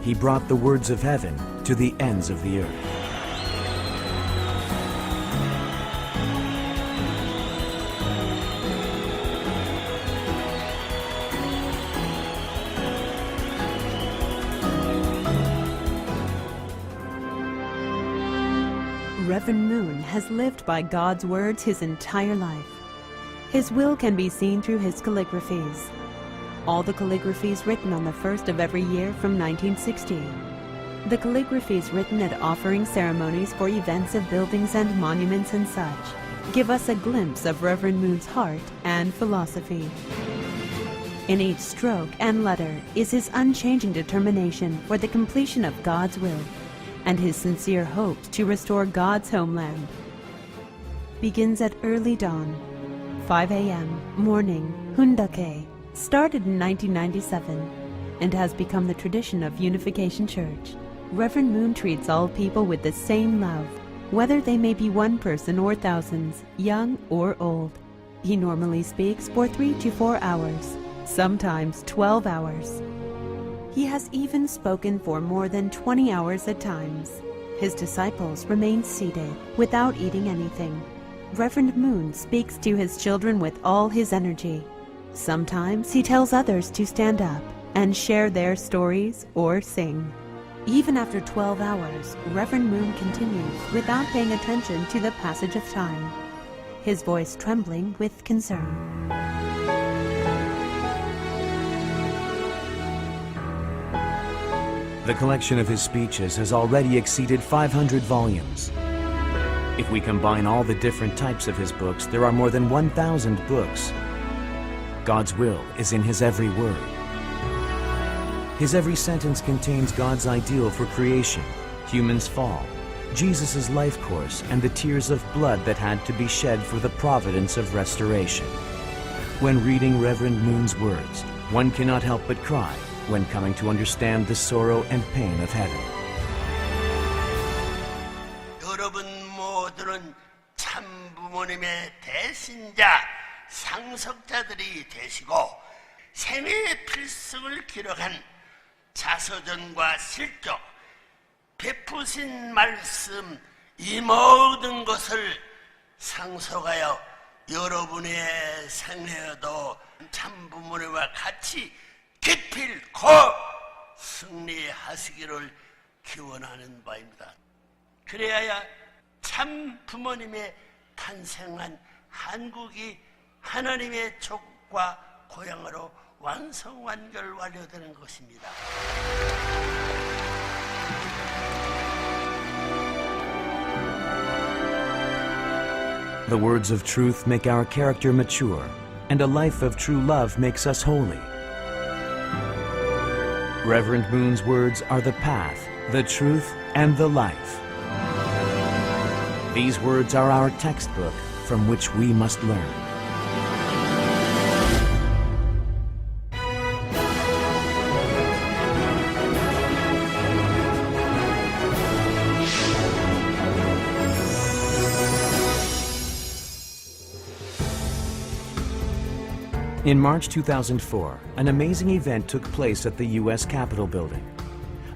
he brought the words of heaven to the ends of the earth. Reverend Moon has lived by God's words his entire life. His will can be seen through his calligraphies. All the calligraphies written on the first of every year from 1960. The calligraphies written at offering ceremonies for events of buildings and monuments and such give us a glimpse of Reverend Moon's heart and philosophy. In each stroke and letter is his unchanging determination for the completion of God's will and his sincere hopes to restore God's homeland. Begins at early dawn, 5 a.m. morning, Hundake, started in 1997, and has become the tradition of Unification Church. Reverend Moon treats all people with the same love, whether they may be one person or thousands, young or old. He normally speaks for 3 to 4 hours, sometimes 12 hours. He has even spoken for more than 20 hours at times. His disciples remain seated without eating anything. Reverend Moon speaks to his children with all his energy. Sometimes he tells others to stand up and share their stories or sing. Even after 12 hours, Reverend Moon continues without paying attention to the passage of time, his voice trembling with concern. The collection of his speeches has already exceeded 500 volumes. If we combine all the different types of his books, there are more than 1,000 books. God's will is in his every word. His every sentence contains God's ideal for creation, humans' fall, Jesus' life course, and the tears of blood that had to be shed for the providence of restoration. When reading Reverend Moon's words, one cannot help but cry when coming to understand the sorrow and pain of heaven. 여러분 모두는 참 부모님의 대신자, 상속자들이 되시고 생애의 필승을 기록한 자서전과 실적, 베푸신 말씀 이 모든 것을 상속하여 여러분의 생애에도 참 부모님과 같이 기필코 승리하시기를 기원하는 바입니다. 그래야 참 부모님의 탄생한 한국이 하나님의 족과 고향으로 완성완결 완료되는 것입니다. The words of truth make our character mature, and a life of true love makes us holy. Reverend Moon's words are the path, the truth, and the life. These words are our textbook from which we must learn. In March 2004, an amazing event took place at the U.S. Capitol building.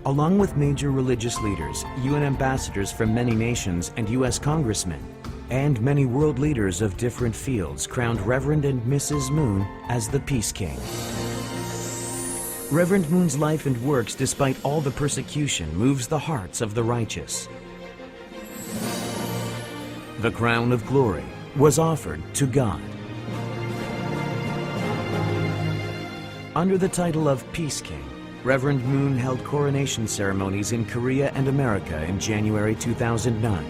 Along with major religious leaders, UN ambassadors from many nations, and U.S. congressmen, and many world leaders of different fields crowned Reverend and Mrs. Moon as the Peace King. Reverend Moon's life and works, despite all the persecution, moves the hearts of the righteous. The crown of glory was offered to God. Under the title of Peace King, Reverend Moon held coronation ceremonies in Korea and America in January 2009.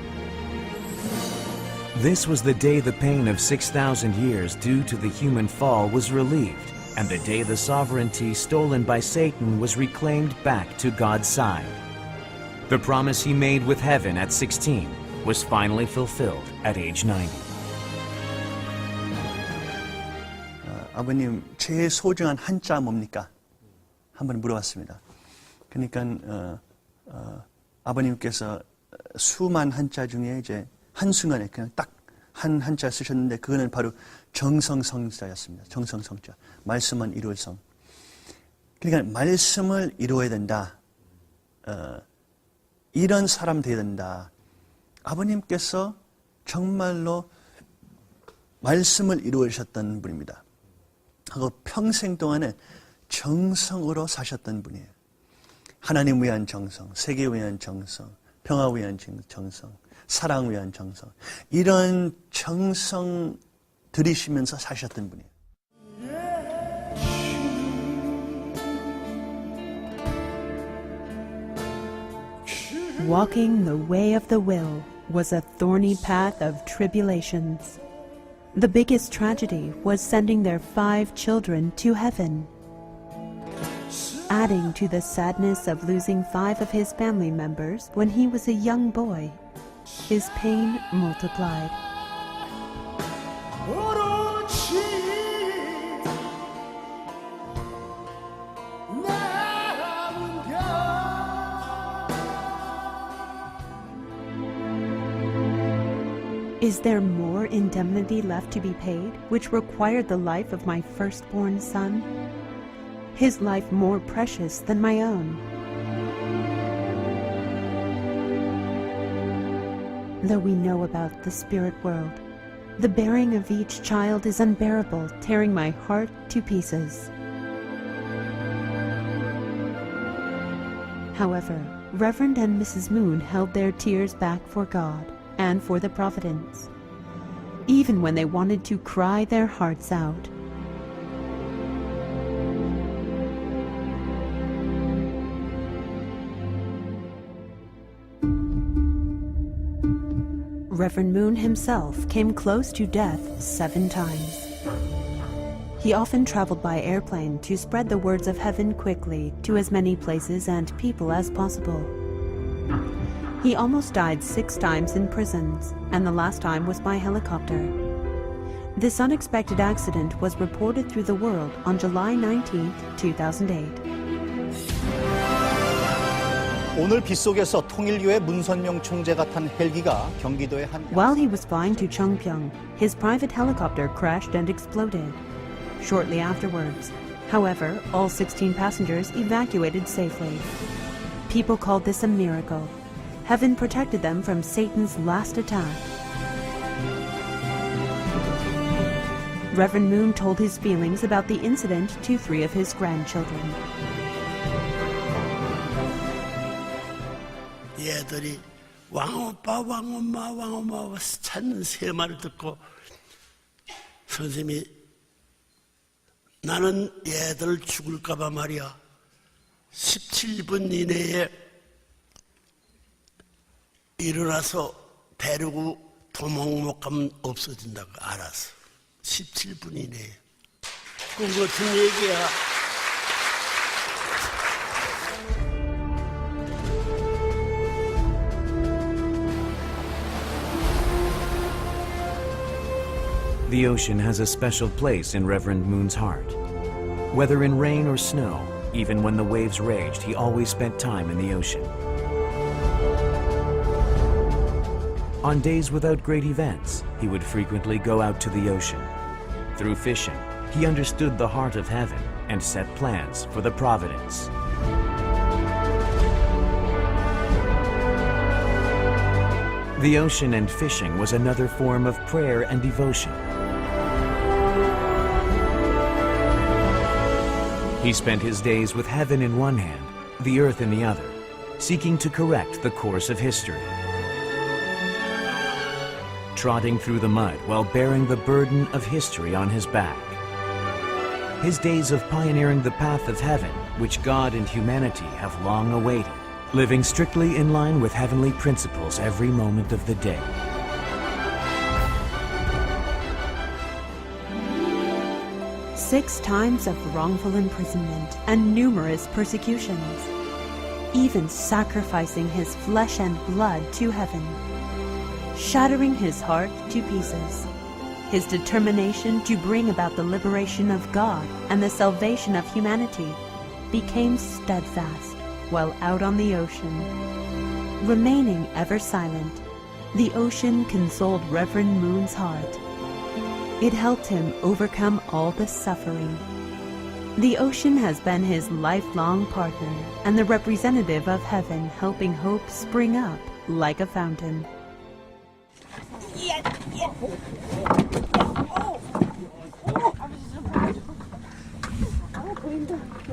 This was the day the pain of 6,000 years due to the human fall was relieved, and the day the sovereignty stolen by Satan was reclaimed back to God's side. The promise he made with heaven at 16 was finally fulfilled at age 90. 아버님, 제일 소중한 한자 뭡니까? 한번 물어봤습니다. 그러니까 아버님께서 수만 한자 중에 이제 한순간에 그냥 딱 한 한자 쓰셨는데 그거는 바로 정성성자였습니다. 정성성자. 말씀은 이룰 성. 그러니까 말씀을 이루어야 된다. 이런 사람 되어야 된다. 아버님께서 정말로 말씀을 이루셨던 분입니다. 하고 평생 동안에 정성으로 사셨던 분이에요. 하나님 위한 정성, 세계 위한 정성, 평화 위한 정성, 사랑 위한 정성, 이런 정성 들이시면서 사셨던 분이에요. Walking the way of the will was a thorny path of tribulations. The biggest tragedy was sending their 5 children to heaven. Adding to the sadness of losing 5 of his family members when he was a young boy, his pain multiplied. Is there more indemnity left to be paid, which required the life of my firstborn son? His life more precious than my own. Though we know about the spirit world, the bearing of each child is unbearable, tearing my heart to pieces. However, Reverend and Mrs. Moon held their tears back for God and for the providence, even when they wanted to cry their hearts out. Reverend Moon himself came close to death 7 times. He often traveled by airplane to spread the words of heaven quickly to as many places and people as possible. He almost died 6 times in prisons, and the last time was by helicopter. This unexpected accident was reported through the world on July 19, 2008. 오늘 빗속에서 통일교회 문선명 총재가 탄 헬기가 경기도의 한 While he was flying to Chongpyeong, his private helicopter crashed and exploded. Shortly afterwards, however, all 16 passengers evacuated safely. People called this a miracle. Heaven protected them from Satan's last attack. Reverend Moon told his feelings about the incident to 3 of his grandchildren. 얘들이 왕오빠 왕엄마 왕엄마 찾는 3마리를 듣고 선생님이 나는 얘들 죽을까봐 말이야 17분 이내에 일어나서 데리고 도망 못 가면 없어진다고 알았어. 17분 이내에. 꿈 같은 얘기야. The ocean has a special place in Reverend Moon's heart. Whether in rain or snow, even when the waves raged, he always spent time in the ocean. On days without great events, he would frequently go out to the ocean. Through fishing, he understood the heart of heaven and set plans for the providence. The ocean and fishing was another form of prayer and devotion. He spent his days with heaven in one hand, the earth in the other, seeking to correct the course of history. Trotting through the mud while bearing the burden of history on his back. His days of pioneering the path of heaven, which God and humanity have long awaited, living strictly in line with heavenly principles every moment of the day. Six times of wrongful imprisonment and numerous persecutions, even sacrificing his flesh and blood to heaven, shattering his heart to pieces. His determination to bring about the liberation of God and the salvation of humanity became steadfast while out on the ocean. Remaining ever silent, the ocean consoled Reverend Moon's heart. It helped him overcome all the suffering. The ocean has been his lifelong partner and the representative of heaven, helping hope spring up like a fountain.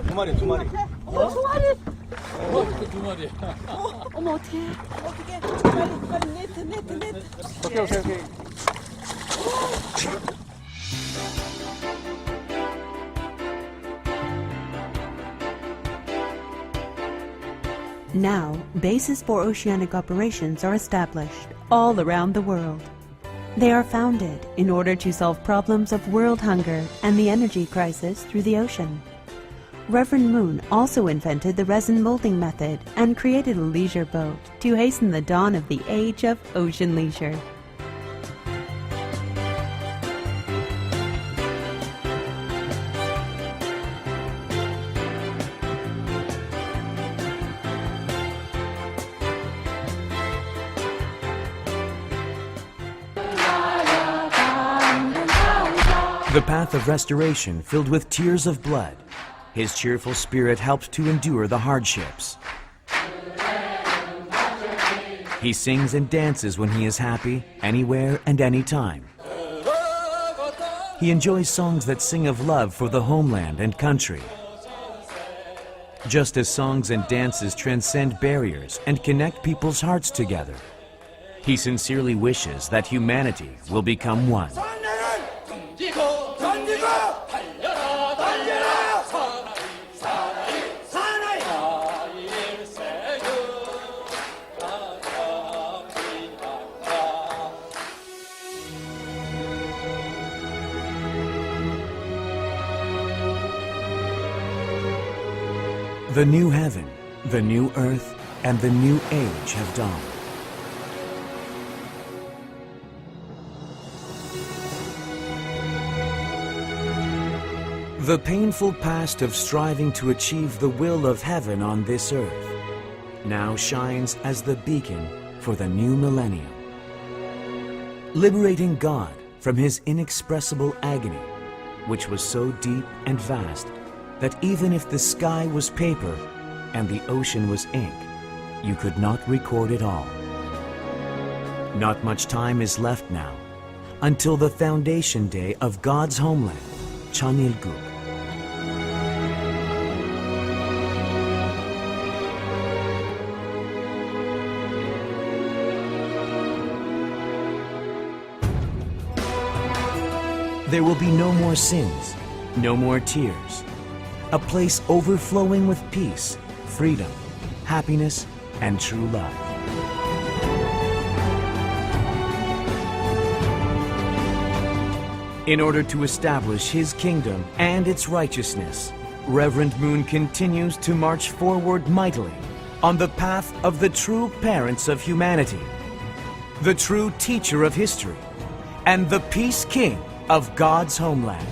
두 마리. 두 마리. 두 마리. 어머 어떡해. 빨리 네트. 오케이. Now, bases for oceanic operations are established all around the world. They are founded in order to solve problems of world hunger and the energy crisis through the ocean. Reverend Moon also invented the resin molding method and created a leisure boat to hasten the dawn of the age of ocean leisure. The path of restoration filled with tears of blood, his cheerful spirit helped to endure the hardships. He sings and dances when he is happy, anywhere and anytime. He enjoys songs that sing of love for the homeland and country. Just as songs and dances transcend barriers and connect people's hearts together, he sincerely wishes that humanity will become one. The new heaven, the new earth, and the new age have dawned. The painful past of striving to achieve the will of heaven on this earth now shines as the beacon for the new millennium. Liberating God from his inexpressible agony, which was so deep and vast that even if the sky was paper and the ocean was ink, you could not record it all. Not much time is left now until the foundation day of God's homeland, Chanilguk. There will be no more sins, no more tears. A place overflowing with peace, freedom, happiness, and true love. In order to establish his kingdom and its righteousness, Reverend Moon continues to march forward mightily on the path of the true parents of humanity, the true teacher of history, and the peace king of God's homeland.